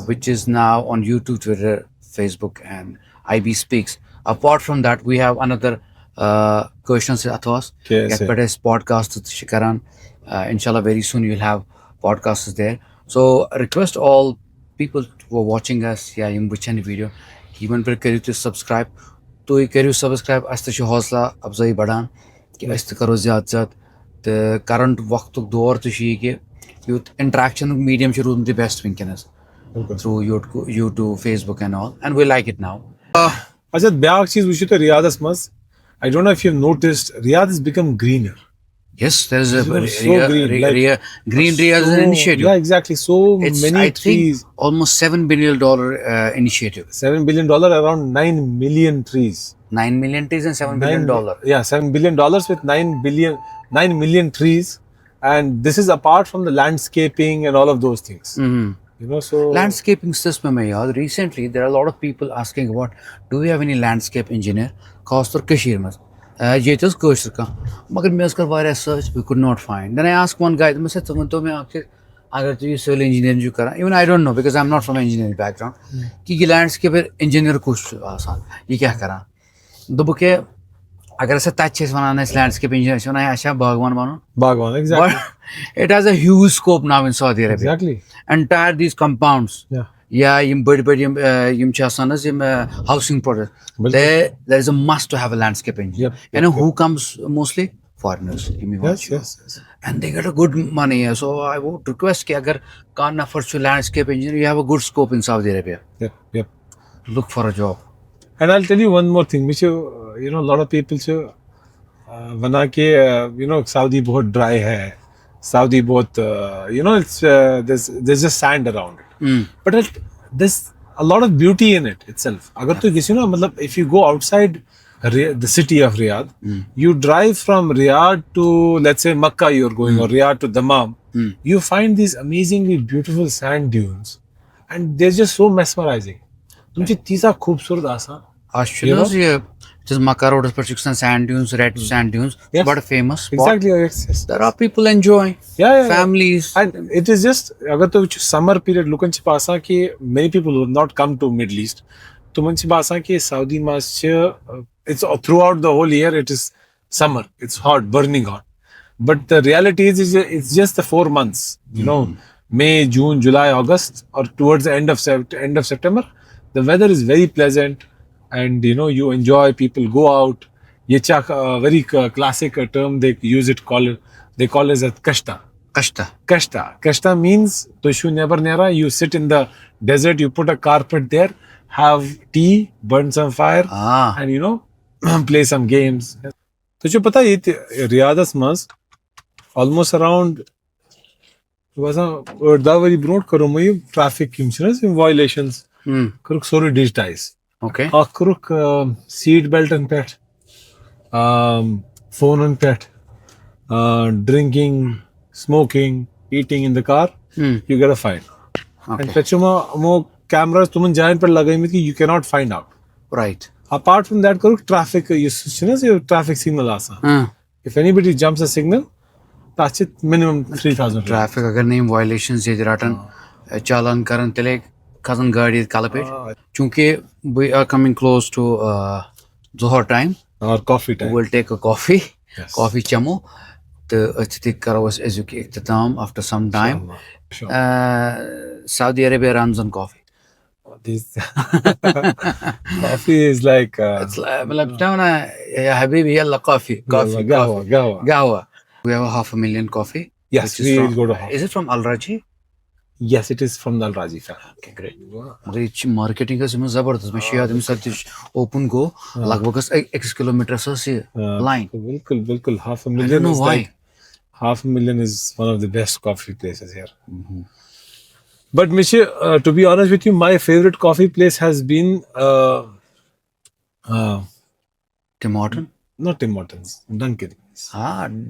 which is now on YouTube, Twitter, Facebook and IB Speaks. Apart from that we have another questions athwas Yes, get better podcast shikaran inshallah very soon you'll have podcasts there so request all people who are watching us yeah in which any video even per kariyo to subscribe to ye kariyo subscribe asta sh hosla afzai badan ki asta karo zyad zyad the current waqtuk dor to shi ki youth interaction medium should be the best winkenas through YouTube, Facebook and all and we like it now अच्छा back चीज वुच तो रियादस मस I don't know if you've noticed Riyadh has become greener. yes there is a So green, like- green Riyadh is an initiative Yeah, exactly. So it's many I trees. think almost $7 billion initiative $7 billion, around 9 million trees. 9 million trees and $7 billion dollar Yeah, $7 billion with 9 million trees, and this is apart from the landscaping and all of those things. You know, so landscaping system में याद recently there are a lot of people asking about do we have any landscape engineer खास तौर कशीर में ये तो कोशिश का मगर मैं उसका वारिया search we could not find then I asked one guy मैं से तो मैं आखिर अगर तो ये civil engineering जो करा even I don't know because I'm not from engineering background कि ये landscape engineer कुछ आसान ये क्या करा दो बुके अगर ऐसा टच बनाना है landscape engineer से बनाया अच्छा बागवान बनो Bagwan, exactly. but it has a huge scope now in Saudi Arabia Exactly. entire these compounds Yeah. yeah yim badi yim chasanas yim housing project there is a must to have a landscape engineer Yep, you know who comes mostly foreigners give me one Yes. and they get a good money here. So I would request कि अगर कान नफर छो landscape engineer you have a good scope in Saudi Arabia Yep. look for a job And I'll tell you one more thing, which you know, a lot of people say, बना के you know, Saudi बहुत dry है, Saudi बहुत you know, it's there's just sand around it. But there's a lot of beauty in it itself. अगर तो किसी ना मतलब if you go outside the city of Riyadh, you drive from Riyadh to let's say Makkah you're going or Riyadh to Dammam, you find these amazingly beautiful sand dunes, and they're just so mesmerizing. तुमचे तीसा खूबसूरत आसा Ashtunas ये just Makkah road पर chicken sand dunes red sand dunes Yes. but famous spot. exactly yes. there are people enjoying Yeah. families And it is just अगर तो summer period लुकन ची पासा कि many people will not come to Middle East तो मन ची पासा कि Saudi mas it's throughout the whole year it is summer, it's hot, burning hot, but the reality is it's just the 4 months, you know, May, June, July, August, or towards the end of September the weather is very pleasant and you know you enjoy, people go out. ये very classic term they use it, they call it as kashta. Kashta. Kashta. Kashta means Tushu never nera. You sit in the desert, you put a carpet there, have tea, burn some fire, Ah. and play some games. Tushu pata Riyadas mas almost around was a Davari broad karumayu traffic violations. Kuruk sorry digitize. Okay. Kuruk seat belt and pet. Phone and pet. Drinking, smoking, eating in the car, you get a fine. Okay. And Pechuma mo cameras tuman giant per lagai mit ki you cannot find out. Right. Apart from that, karuk traffic you traffic signal asa. If anybody jumps a signal, that's it minimum 3,000. Traffic agar nahi violations ye ratan chalan karan tele kazan gaadi kalapet. Chunki we are coming close to Zohar time. Or coffee time. We'll take a coffee. Yes. Coffee chamo. The Atitik Karawas educate after some time. Sure. Saudi Arabia runs on coffee. This coffee is like It's like, ya habibi, yalla coffee. Coffee. Gawa. We have a 500,000 coffee. Yes, which we is will from, go to half. Is it from Al Raji? Yes, it is from the Al Raji family. Okay, great. Rich marketing ka sima zabardast. मैं शायद हम सब open go लगभग 6 kilometers से line. बिल्कुल 500,000. I don't know is why. like 500,000 is one of the best coffee places here. But Mishi, to be honest with you, my favorite coffee place has been Tim Hortons. not Tim Hortons, Dunkin'.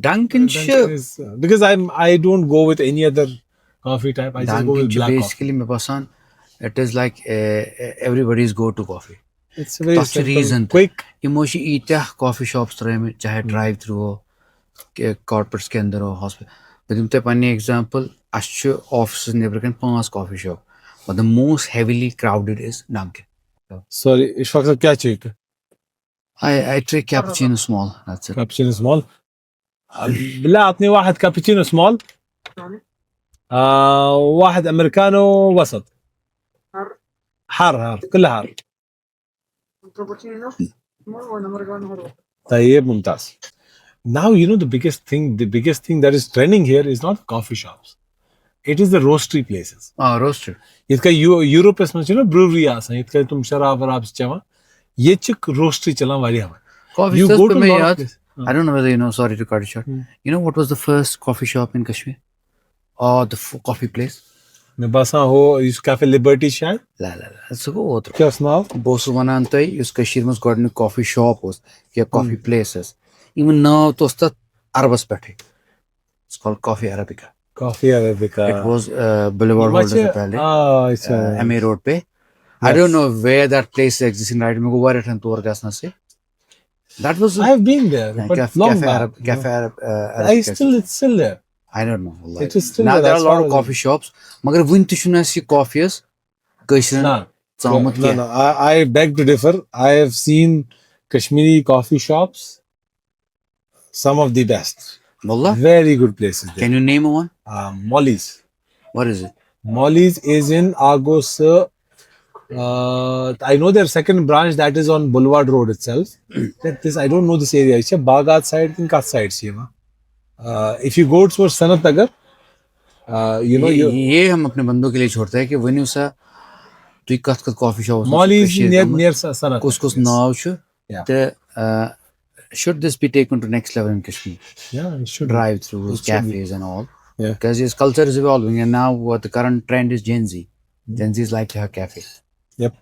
Dunkin' Is, because I don't go with any other coffee type. I just go with black basically coffee. my person, it is like everybody's go-to coffee. It's very That's the simple, reason. quick. Emoji eat coffee shops में चाहे drive through हो, corporates के अंदर हो, hospital. But तुम ते पन्ने example, अच्छे offices नेबर कन 5 coffee shop, but the most heavily crowded is Dunkin'. Sorry, इस वक्त क्या चाहिए? I take cappuccino small. That's it. Cappuccino small. بالله أعطني واحد cappuccino small. واحد أمريكانو وسط. حار كلها حار. طيب ممتاز. Now the biggest thing that is trending here is not coffee shops. It is the roastery places. Roaster. इसका यूरोप में brewery आसा इसका तुम शराब वराब चावा ये चिक roastery चला वाली हमें. Coffee You shops go पे to मैं lot of याद, places. I don't know whether you know, sorry to cut it short. You know what was the first coffee shop in Kashmir? Or the coffee place? मैं बस हो इस cafe Liberty शायद. لا it's a go other. क्या सुनाओ? Boss वनान तय इस कश्मीर में गॉड coffee shop was या coffee places. Even now तो उसता अरबस बैठे. It's called Coffee Arabica. Coffee Arabica. It was Boulevard Holders से पहले. it's MA Road पे. I don't know where that place is existing right. मेरे को वारे ठन तोड़ गया से. That was. I have been there, but long back. Cafe Arab. It's still there. I don't know. Like, It is still now there. there are a lot as of far as- coffee shops. मगर वुन तु छुना सी coffees. Kashmir No. Chamat No, no. I beg to differ. I have seen Kashmiri coffee shops. Some of the best. Wallah. Very good places there. Can you name one? Molly's. What is it? Molly's is in Argos. I know their second branch that is on Boulevard Road itself. I don't know this area. It's a Baghat side, in Kat side. If you go towards Sanat Nagar, ये हम अपने बंदों के लिए छोड़ते हैं कि when you say तु कत coffee shop Molly's near Sanat. कुछ नाव छु Yeah. the should this be taken to next level in Kashmir? Yeah, it should. Drive through It should be. cafes and all. Yeah. Because his culture is evolving, and now what the current trend is Gen Z. Gen Z's like to have cafes. Yep.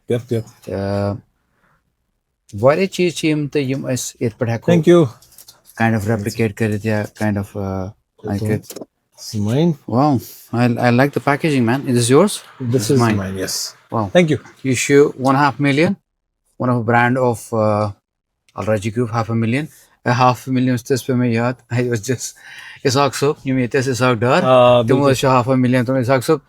वारे चीज छी हम तो यम अस इत पर हेको Thank you. kind of replicate करित या kind of like it. This is mine. Wow, I like the packaging, man. Is this yours? This is mine. Yes. Wow. Thank you. You issue 500,000. One of a brand of Al Raji Group, 500,000. 500,000 was this for me yet. I was just Isaac Soap. You meet this Isaac Dar. तुम वो 500,000 तुम Isaac Soap.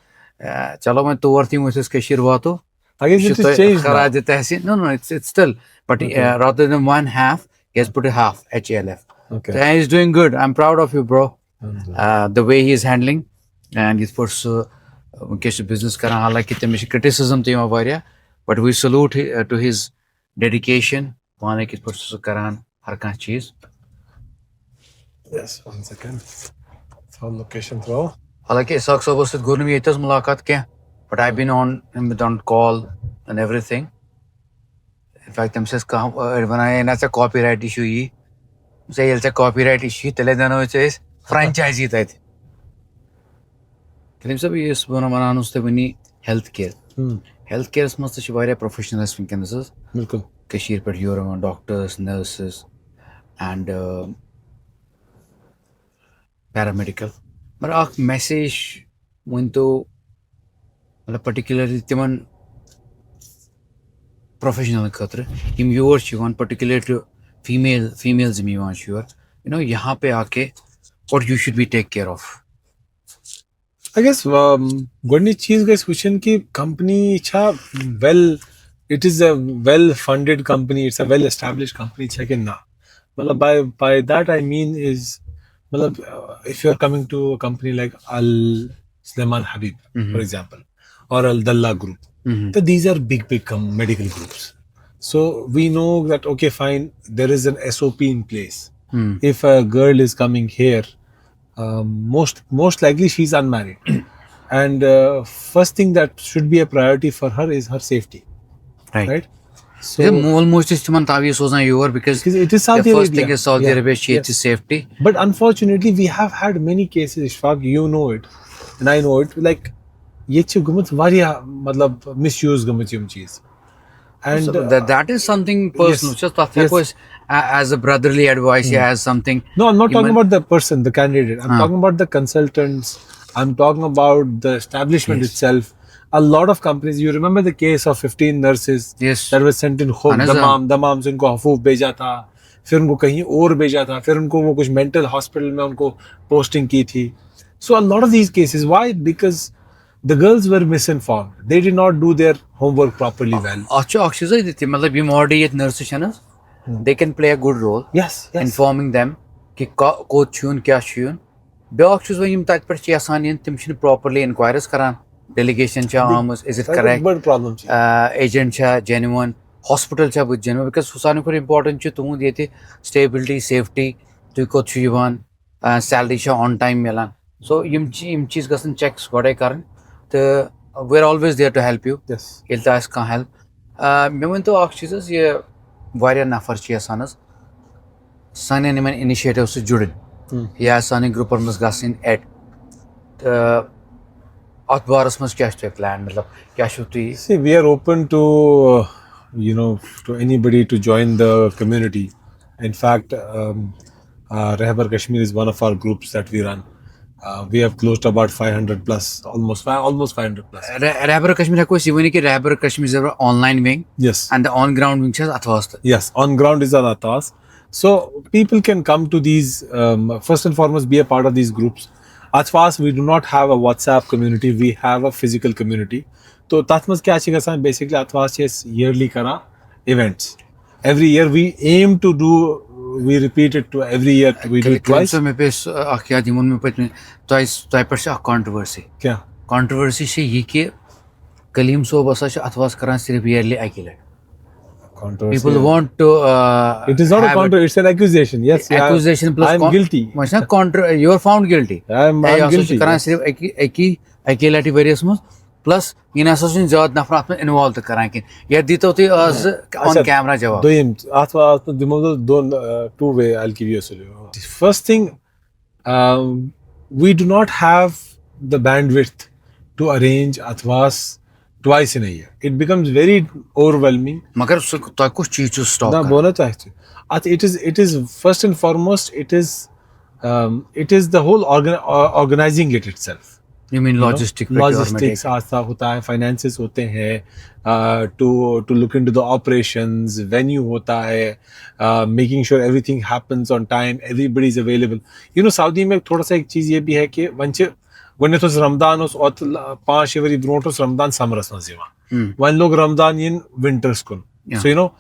चलो मैं तो वर्ती मुझे इसके शिरवातो. I guess it is changed. now. खराज Tehseen. No, it's still. But rather than one half, he has put a half HLF. Okay. So he's doing good. I'm proud of you, bro. The way he is handling, and he's for business करा हालांकि तमिश criticism थी वारिया, but we salute to his dedication. पाने किस पर करान हर कांच चीज. Yes. 1 second. So location throw. हालांकि इसाक साहब से गुरु में इतनी मुलाकात क्या but I've been on call and everything. In fact, I'm just when I had a copyright issue, say it's a copyright issue. Tell them it's a franchise. That. Kalim sab is one of my anus te healthcare. Healthcare is most of professionals in Kansas. बिल्कुल. Kashir per Europe, doctors, nurses, and paramedical. But a message went to particularly timan professional khatre. Im viewers you want particularly to females me want sure. You know, यहाँ पे आके what you should be take care of. I guess गोडनी चीज का question की company अच्छा well it is a well funded company, it's a well established company अच्छा कि ना मतलब by that I mean is मतलब if you are coming to a company like Al Sulaiman Habib for example or Al Dalla Group, so these are big medical groups, so we know that okay fine there is an SOP in place. If a girl is coming here, most likely she's unmarried and first thing that should be a priority for her is her safety, right? So almost is timan tavi sozna you because it is Saudi the first Arabia. thing is Saudi Yeah. Arabia she Yes. is safety. But unfortunately, we have had many cases, Ishfaq, you know it, and I know it, like, ये चीज़ गमत वारिया मतलब misuse गमत यम चीज़. And So that is something personal. yes, Just that yes. was as a brotherly advice, as something. no, I'm not talking Human- about the person, the candidate. I'm talking about the consultants. I'm talking about the establishment Yes. itself. A lot of companies, you remember the case of 15 nurses Yes. that were sent in home, Anazam. दमाम से उनको हफूफ भेजा था, फिर उनको कहीं और भेजा था, फिर उनको वो कुछ mental hospital में उनको posting की थी. So a lot of these cases, why? Because the girls were misinformed. They did not do their homework properly well. अच्छा ऑक्सीजन देती मतलब ये मॉडरेट नर्स है ना they can play a good role Yes, yes. informing them कि को छून क्या छून back चीज वही तक पर आसान इन तिम छिन properly inquiries करान delegation cha Amas is it That's a correct big problem. agent cha genuine hospital cha with genuine because सारे को important च तुम देते stability safety तो को छुवान salary cha on time Milan so यम चीज गसन checks गड़े करन तो we're always there to help you. Yes. Yelta as can help. मैं वन तो आख चीज़ ये वारिया नफर ची आसानस साने निमन initiative से जुड़न या साने ग्रुप पर मस गासिन एड आठ बारस मस क्या है प्लान मतलब क्या शुती See, we are open to, to anybody to join the community. In fact, Rehbar Kashmir is one of our groups that we run. We have closed about 500 plus, almost 500 plus. रहबर Kashmir को सिवनी के रहबर कश्मीर से online wing Yes. and the on ground wing is अथवास्त. Yes, on ground is our task. So people can come to these, first and foremost, be a part of these groups. Athwas, we do not have a WhatsApp community, we have a physical community. So Tatmas kya chiga basically Athwas is yearly kara events. Every year we aim to do, we repeat it to every year, we do it twice. So मैं पे आखिया दिमन में पे तो पर से controversy. Kya? Controversy से ये कि कलीम सो बसा से अथवास करान सिर्फ yearly अकेले. Controversy. People want to. It is not a have controversy, it's an accusation. Yes, accusation plus. I am guilty. Machna contra. You are found guilty. I'm guilty. करान Yes. सिर्फ अकेला टी various months. Plus इन association ज़्यादा नफरात में involved करान कि यह दीता होती as on camera जवाब. Doim, Athwas, the two way I'll give you a solution. First thing, we do not have the bandwidth to arrange Athwas twice in a year. It becomes very overwhelming. मगर तो कुछ चीज़ stop. ना बोलना चाहते हैं. It is first and foremost it is the whole organizing it itself. You mean logistic? Logistics आता होता है, finances होते हैं, to look into the operations, venue होता है, making sure everything happens on time, everybody is available. Saudi में थोड़ा सा एक चीज ये भी है कि वंचे गणितोस रमदान उस और 5 वरी ब्रोटोस रमदान समरस में जीवा वन लोग रमदान इन विंटर्स कुन so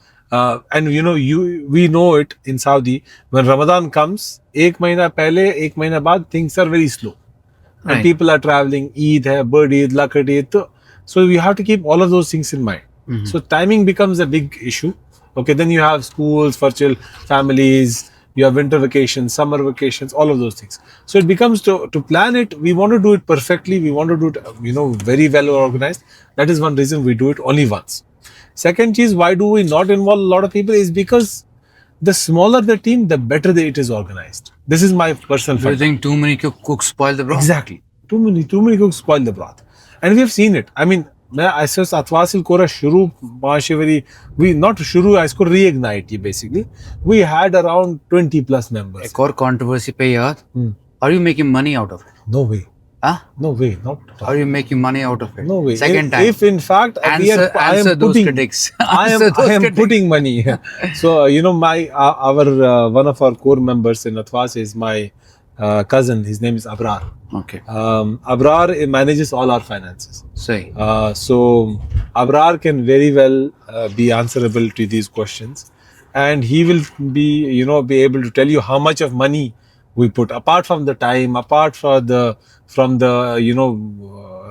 and we know it in Saudi when Ramadan comes एक महीना पहले एक महीना बाद things are very slow and people are traveling, Eid hai, bird Eid, Lakad Eid, so we have to keep all of those things in mind. So timing becomes a big issue. Okay, then you have schools for families, You have winter vacations, summer vacations, all of those things. So it becomes to plan it. We want to do it perfectly. We want to do it, very well organized. That is one reason we do it only once. Second is why do we not involve a lot of people is because the smaller the team, the better it is organized. This is my personal Do you fact. think too many cooks spoil the broth? Exactly. Too many cooks spoil the broth. And we have seen it. I mean, I said Atwasil Kora Shuru Mahashiveri. We not Shuru, I score reignite ye basically. We had around 20 plus members. एक और controversy पे याद. Hmm. Are you making money out of it? No way. Huh? No way. Not at all. Are you making money out of it? No way. Second if, time. If in fact I Answer am those putting, critics. I Answer those am critics. putting money. So my our one of our core members in Atwas is my cousin. His name is Abrar. Okay. Abrar manages all our finances. Say. So Abrar can very well be answerable to these questions, and he will be able to tell you how much of money we put apart from the time, apart from the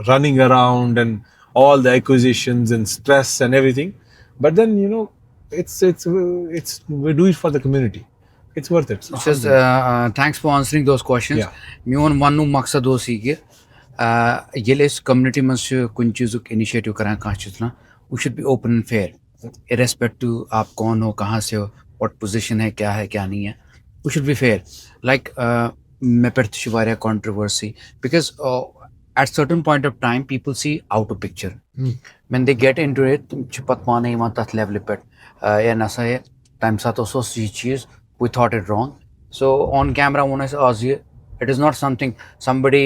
running around and all the acquisitions and stress and everything. But then it's we do it for the community. It's worth it. It's just thanks for answering those questions. Yeah. میون وننُک مقصد اوس یہِ کہِ ییٚلہِ أسۍ community منٛز چھِ کُنہِ چیٖزُک اِنِشیٹِو کران کانٛہہ چھُ نا we should be open and fair irrespective آپ کون ہو کہاں سے ہو وٹ پوزیشن ہے کیا نہیں ہے we should be fair like مےٚ پٮ۪ٹھ تہِ چھِ واریاہ controversy because at certain point of time people see out of picture when they get in to it تِم چھِ پَتہٕ پانَے یِوان تَتھ لیولہِ پٮ۪ٹھ یا نسا یہِ تَمہِ ساتہٕ اوس یہِ چیٖز we thought it wrong. So on camera ووٚن اَسہِ آز یہِ it is not something somebody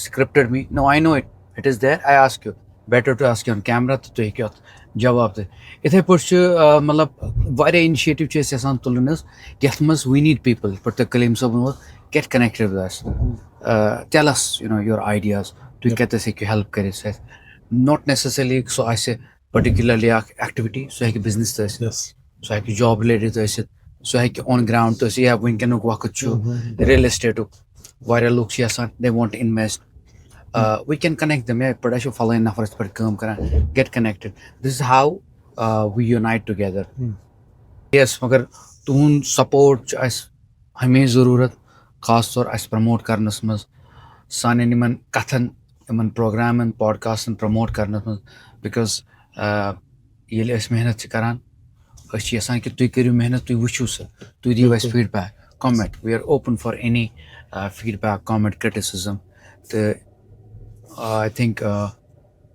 scripted me. No, I know it. It is there. I ask you. Better to ask you on camera تہٕ تُہۍ ہیٚکِو اَتھ جواب دِتھ. یِتھَے پٲٹھۍ چھُ مطلب واریاہ اِنِشیٹِو چھِ أسۍ یَژھان تُلٕنۍ حظ یَتھ منٛز we need people. یِتھ پٲٹھۍ تۄہہِ کلیٖم صٲبن ووٚن get connected with us. Tell us your ideas. تُہۍ کَتٮ۪س ہیٚکِو ہیلپ کٔرِتھ سُہ not necessarily سُہ آسہِ particularly اکھ ایکٹِوِٹی سُہ ہیٚکہِ بِزنِس تہِ ٲسِتھ سُہ ہیٚکہِ جاب رِلیٹِڈ تہِ ٲسِتھ سُہ ہیٚکہِ آن گرٛاوُنٛڈ تہِ ٲسِتھ یا وٕنکیٚنُک وقت چھُ رِیل اِسٹیٹُک واریاہ لُکھ چھِ یَژھان they want to invest we can connect them یا یِتھ پٲٹھۍ آسہِ فلٲنۍ نفر یِتھ پٲٹھۍ کٲم کران گیٹ کَنیکٹِڈ دِس از ہاو وی یوٗنایٹ ٹُگیدر یس مگر تُہُنٛد سپوٹ چھُ اَسہِ ہمیشہِ ضروٗرت خاص طور اَسہِ پرٛموٹ کرنَس منٛز سانٮ۪ن یِمن کتھن یِمن پروگرامن پاڈکاسٹن پرٛموٹ کرنَس منٛز بِکاز ییٚلہِ أسۍ محنت چھِ کران أسۍ چھِ یژھان کہِ تُہۍ کٔرِو محنت تُہۍ وٕچھِو سُہ تُہۍ دِیِو اَسہِ feedback comment we are open for any feedback comment criticism تہٕ I think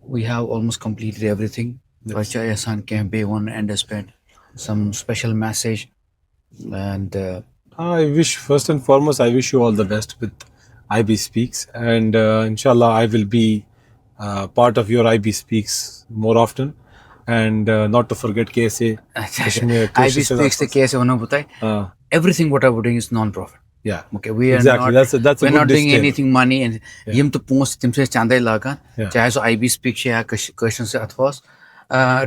we have almost completed everything تۄہہِ چھا یژھان کینٛہہ بیٚیہِ وَنُن اینڈَس پٮ۪ٹھ some special message and I wish, first and foremost, I wish you all the best with IB Speaks, and inshallah, I will be part of your IB Speaks more often, and not to forget KSA. IB Speaks تہٕ کیٛاہ وَنو بہٕ تۄہہِ everything what I'm doing is non-profit. Yeah, okay, we are exactly. not, That's a we're good not doing disclaimer. anything money and یِم تہِ پونٛسہٕ تِم چھِ أسۍ چندے لاگان چاہے سُہ IB Speak چھِ یا کٲشرٮ۪ن سۭتۍ اَتھواس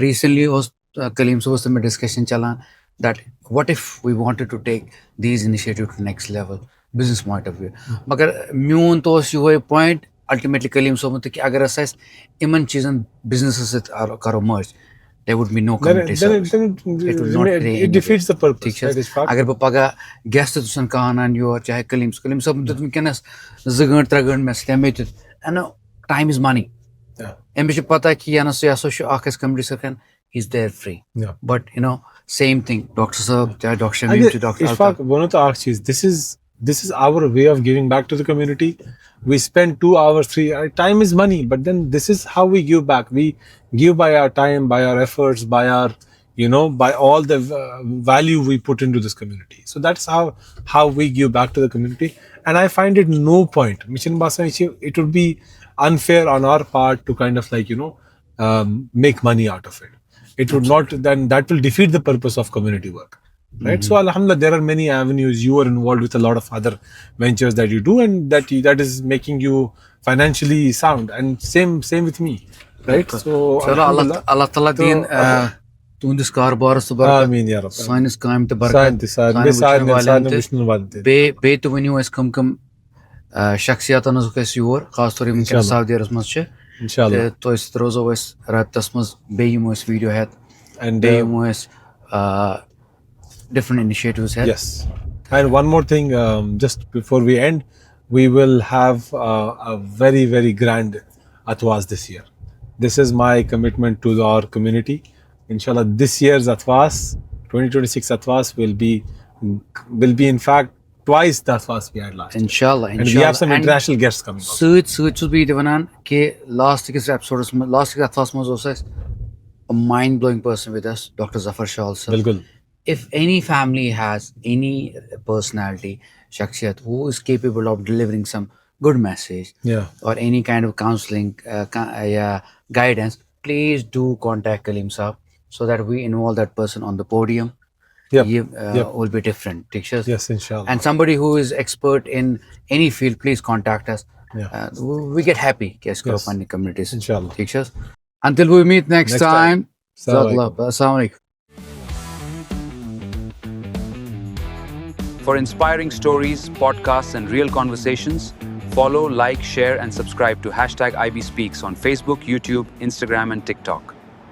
ریٖسنٹلی اوس کلیٖم صٲبَس تہٕ مےٚ discussion challan that what if we wanted to take these initiatives to next level business point of view مگر میون تہِ اوس یِہوے پویِنٹ الٹِمیٹلی کلیٖم صٲبُن تہٕ کہِ اگر أسۍ اَسہِ یِمن چیٖزن بِزنِسس سۭتۍ کرو مٔرج there would be no community service. It will not create it defeats the purpose. ٹھیٖک چھِ حظ اگر بہٕ پگاہ گیسٹ تہِ چھُسن کانٛہہ اَنان یور چاہے کلیٖم صٲبُن دیُت وٕنکیٚنس 2 گٲنٛٹہٕ 3 گٲنٛٹہٕ مےٚ سۭتۍ مےٚ دیُت ٹایم از money. أمِس چھِ پتہ کہِ یہِ ہسا چھُ اکھ اَسہِ کمنٹی سۭتۍ کران he is there free. But same thing doctor صٲب چاہے ڈاکٹر شمیٖم چھُ ڈاکٹر وَنو تہٕ اکھ چیٖز this is our way of giving back to the community. We spend 2 hours, 3 hours. Time is money, but then this is how we give back. We give by our time, by our efforts, by our by all the value we put into this community. So that's how we give back to the community. And I find it no point. Michin Basa, it would be unfair on our part to kind of make money out of it. It would not, then that will defeat the purpose of community work. Right. So alhamdulillah, there are many avenues. You are involved with a lot of other ventures that you do, and that is making you financially sound. And same with me. Right. So Allah Ta'ala deen تُہنٛدِس کاربارس تہٕ برکت آمیٖن یا رب سٲنِس کامہِ تہٕ برکت بیٚیہِ تہِ ؤنِو اَسہِ کٕم شخصیت اَنوکھ أسۍ یور خاص طور یِم وٕنکیٚنس سعودیَس منٛز چھِ تہٕ تۄہہِ سۭتۍ روزو أسۍ رٲبطس منٛز بیٚیہِ یِمو أسۍ ویٖڈیو ہٮ۪تھ بیٚیہِ یِمو أسۍ different initiatives. Yes. And one more thing, just before we end, we will have a very, very grand Atwas this year. This is my commitment to our community. Inshallah, this year's Atwas, 2026 Atwas, will be in fact twice the Atwas we had last year. Inshallah, And we have some And international guests coming. Also. Sud should be the one ke last kis episode last kis Atwas was also a mind blowing person with us, Dr. Zafar Shah also. Bilkul. If any family has any personality, shakhsiyat, who is capable of delivering some good message Yeah. or any kind of counseling, guidance, please do contact Kaleem Saab so that we involve that person on the podium. Yep. Will be different. Teachers. Yes, inshallah. And somebody who is expert in any field, please contact us. Yeah. We get happy. Yes. Funding communities. Inshallah. Teachers. Until we meet next time. Assalamu alaikum. For inspiring stories, podcasts, and real conversations, follow, like, share, and subscribe to #IBSpeaks on Facebook, YouTube, Instagram, and TikTok.